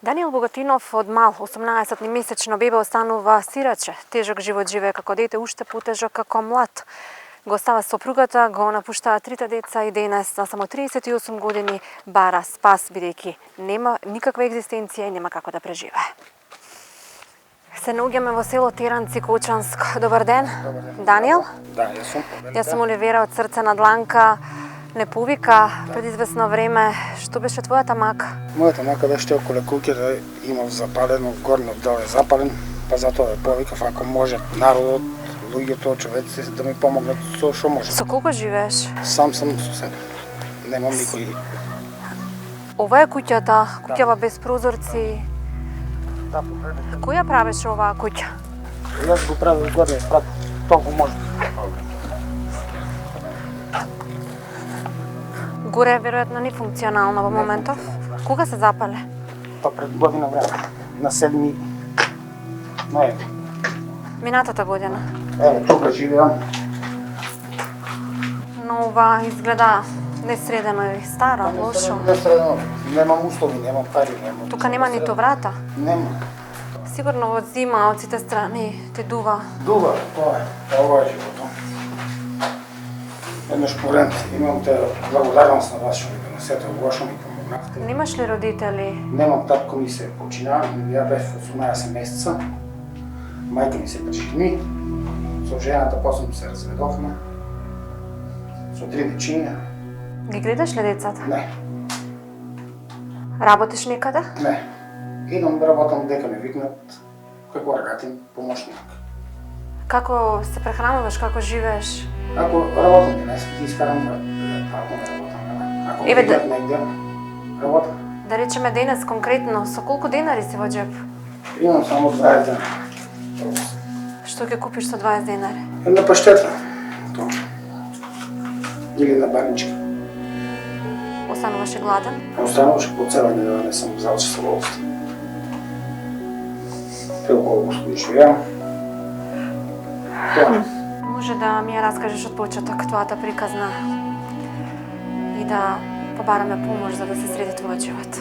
Даниел Богатинов од мал, 18 месечно бебе останува сираче. Тежок живот живее како дете, уште потежок како млад. Го остава сопругата, го напуштаа трите деца и денес на само 38 години бара спас, бидејќи нема никаква екзистенција и нема како да преживее. Се наоѓаме во село Теранци, Кочанск. Добар ден. Добар ден. Даниел? Да, јас сум. Јас сум Оливера од Срце на дланка. Не повика пред известно време. Што беше твојата мака? Мојата мака беше околу куќата, имав запалено, горниот дел е запален, па затоа ја повикав ако може народот, луѓето, човеците да ми помогнат со што може. Со колку живееш? Сам сум со себе. Немам никој. Ова е куќата, куќава без прозорци. Да, погледнете. Кој ја правеше оваа куќа? Јас го правив горниот спрат, толку може. Горе веројатно не функционално во моментов. Кога се запале? Па пред година време, на 7 ноември. Минатата година. Еве, тука живеам. Но ова изгледа несредено и старо, лошо. Немам услови, немам пари, немам. Тука нема ниту врата. Нема. Сигурно во зима од сите страни те дува. Дува, тоа е. Ова е животот. Еднаш порент имам те благодарност на вас што ми донесете лошо, ми помогнавте. Немаш ли родители? Немам татко ми се почина, ја бев 18 месеца. Мајка ми се прежени. Со жената после се разведовме. Со 3 дечиња. Ги гледаш ли децата? Не, Работиш некаде? не. Идам да работам дека ме викнат како регатин помошник. Како се прехрануваш, како живееш? Ако работам денес, ти искарам да ако не работам, ако Еве, викнат негде, работам. Да речеме денес конкретно, со колку денари си во џеб? Имам само 20 дена. Што ќе купиш со 20 денари? Една паштета. Тоа. Или на баничка. Остануваш и гладен? Остануваш по цела недела, не сум взел со удоволство. Преоколу случаи живеам. Тоа. Може да ми ја раскажеш од почеток твојата приказна и да побараме помош за да се среди твојот живот.